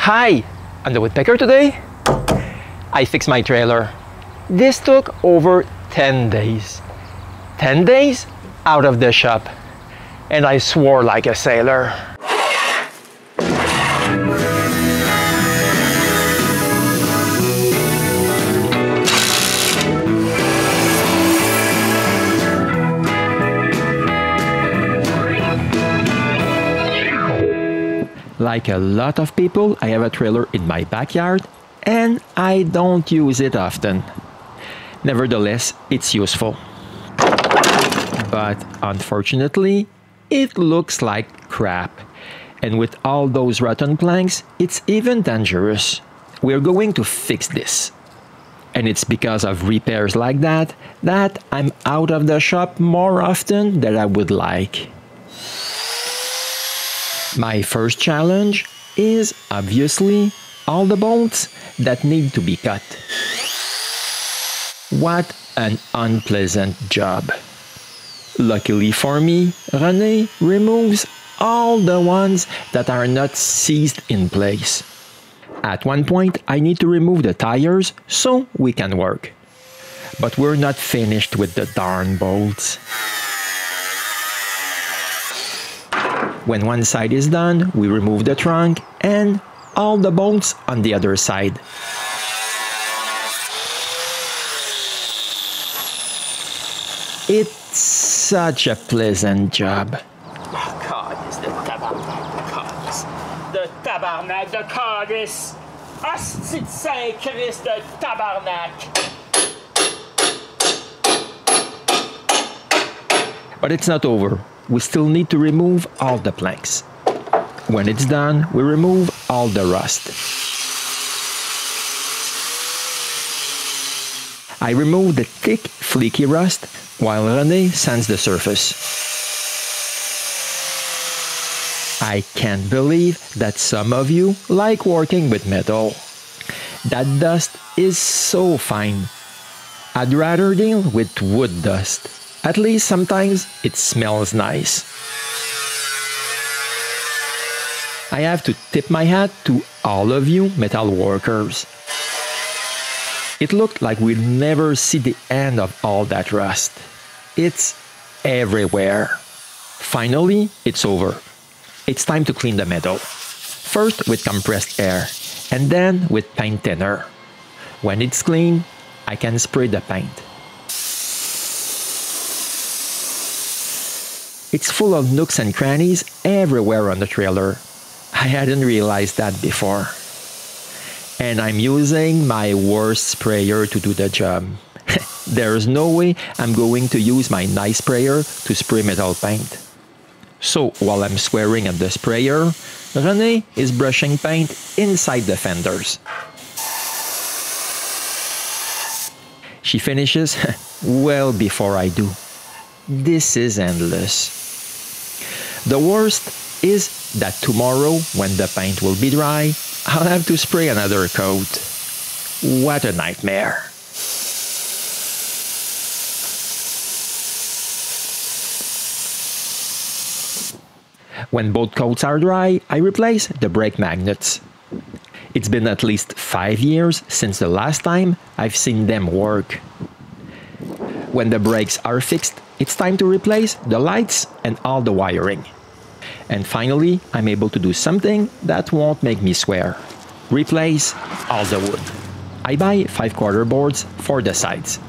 Hi, I'm the Woodpecker today. I fixed my trailer. This took over 10 days. 10 days out of the shop. And I swore like a sailor. Like a lot of people, I have a trailer in my backyard and I don't use it often. Nevertheless, it's useful. But unfortunately, it looks like crap. And with all those rotten planks, it's even dangerous. We're going to fix this. And it's because of repairs like that I'm out of the shop more often than I would like. My first challenge is obviously all the bolts that need to be cut. What an unpleasant job. Luckily for me, René removes all the ones that are not seized in place. At one point, I need to remove the tires so we can work. But we're not finished with the darn bolts. When one side is done, we remove the trunk and all the bolts on the other side. It's such a pleasant job. Oh God, it's the tabarnak de tabarnak de calice. Asti de Saint-Christ de tabarnak. But it's not over. We still need to remove all the planks. When it's done, we remove all the rust. I remove the thick, flaky rust while René sands the surface. I can't believe that some of you like working with metal. That dust is so fine. I'd rather deal with wood dust. At least sometimes it smells nice. I have to tip my hat to all of you metal workers. It looked like we'd never see the end of all that rust. It's everywhere. Finally, it's over. It's time to clean the metal. First with compressed air, and then with paint thinner. When it's clean, I can spray the paint. It's full of nooks and crannies everywhere on the trailer. I hadn't realized that before. And I'm using my worst sprayer to do the job. There's no way I'm going to use my nice sprayer to spray metal paint. So while I'm swearing at the sprayer, René is brushing paint inside the fenders. She finishes well before I do. This is endless. The worst is that tomorrow, when the paint will be dry, I'll have to spray another coat. What a nightmare. When both coats are dry, I replace the brake magnets. It's been at least 5 years since the last time I've seen them work. When the brakes are fixed, it's time to replace the lights and all the wiring. And finally, I'm able to do something that won't make me swear. Replace all the wood. I buy 5/4 boards for the sides.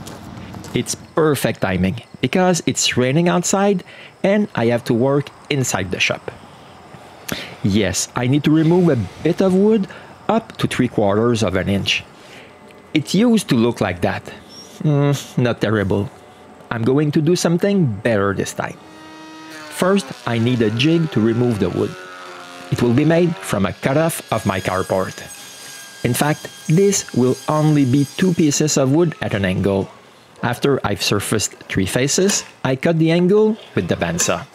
It's perfect timing because it's raining outside and I have to work inside the shop. Yes, I need to remove a bit of wood up to 3/4 of an inch. It used to look like that. Not terrible. I'm going to do something better this time. First, I need a jig to remove the wood. It will be made from a cutoff of my carport. In fact, this will only be 2 pieces of wood at an angle. After I've surfaced 3 faces, I cut the angle with the bandsaw.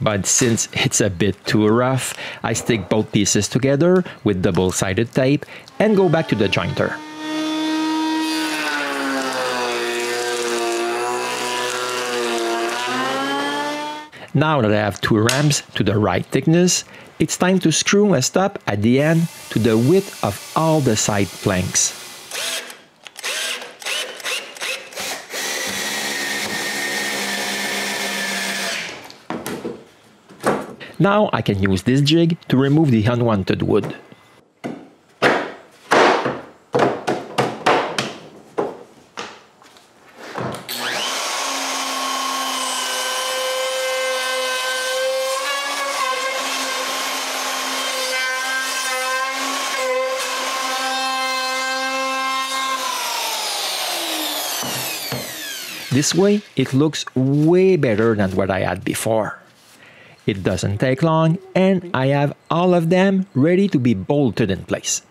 But since it's a bit too rough, I stick both pieces together with double-sided tape and go back to the jointer. Now that I have two ramps to the right thickness, it's time to screw a stop at the end to the width of all the side planks. Now I can use this jig to remove the unwanted wood. This way, it looks way better than what I had before. It doesn't take long, and I have all of them ready to be bolted in place.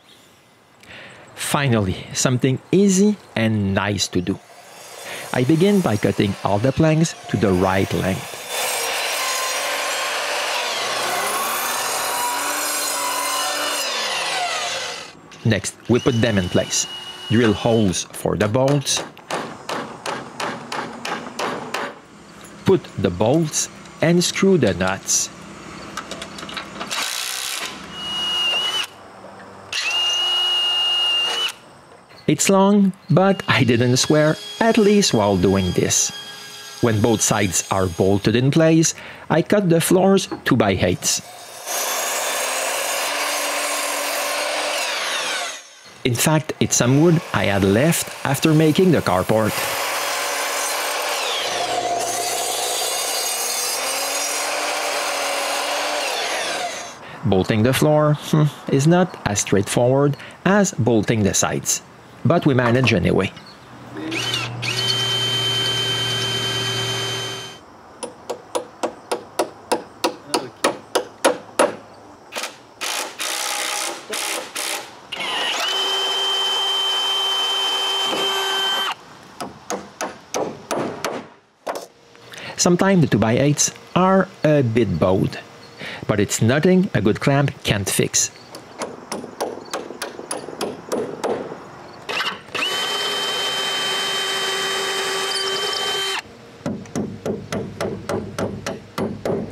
Finally, something easy and nice to do. I begin by cutting all the planks to the right length. Next, we put them in place. Drill holes for the bolts. Put the bolts and screw the nuts. It's long, but I didn't swear, at least while doing this. When both sides are bolted in place, I cut the floors 2x8s. In fact, it's some wood I had left after making the carport. Bolting the floor is not as straightforward as bolting the sides, but we manage anyway. Sometimes the 2x8s are a bit bowed, but it's nothing a good clamp can't fix.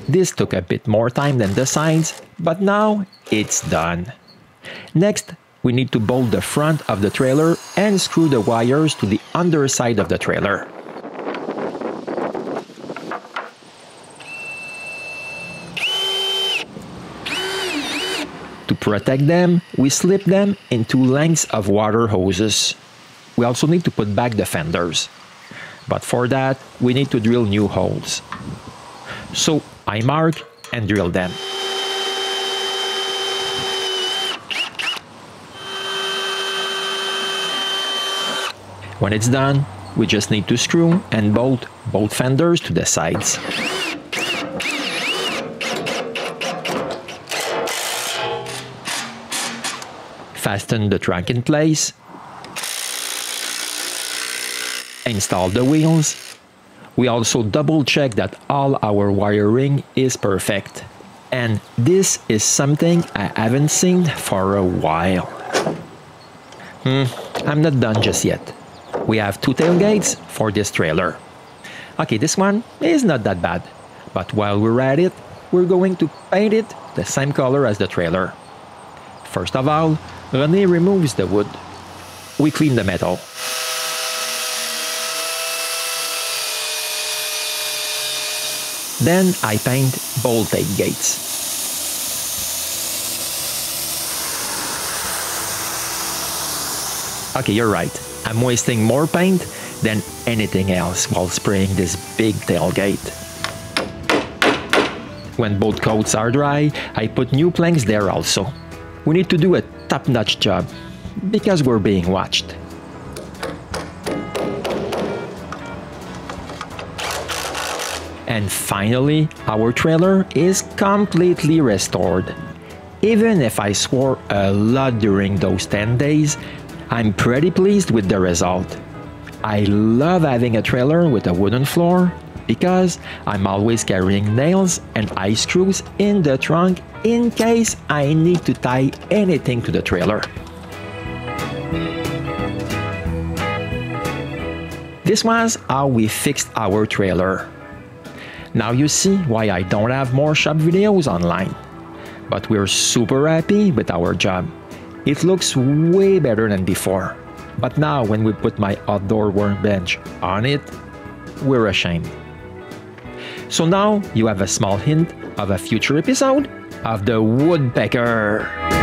This took a bit more time than the sides, but now it's done. Next, we need to bolt the front of the trailer and screw the wires to the underside of the trailer. To protect them, we slip them in 2 lengths of water hoses. We also need to put back the fenders. But for that, we need to drill new holes. So I mark and drill them. When it's done, we just need to screw and bolt both fenders to the sides. Fasten the trunk in place. Install the wheels. We also double check that all our wiring is perfect. And this is something I haven't seen for a while. I'm not done just yet. We have 2 tailgates for this trailer. Okay, this one is not that bad. But while we're at it, we're going to paint it the same color as the trailer. First of all, René removes the wood. We clean the metal. Then I paint both tailgates. Okay, you're right. I'm wasting more paint than anything else while spraying this big tailgate. When both coats are dry, I put new planks there also. We need to do a top-notch job because we're being watched. And finally, our trailer is completely restored. Even if I swore a lot during those 10 days, I'm pretty pleased with the result. I love having a trailer with a wooden floor because I'm always carrying nails and ice screws in the trunk in case I need to tie anything to the trailer. This was how we fixed our trailer. Now you see why I don't have more shop videos online. But we're super happy with our job. It looks way better than before. But now when we put my outdoor workbench on it, we're ashamed. So now you have a small hint of a future episode of the Woodpecker.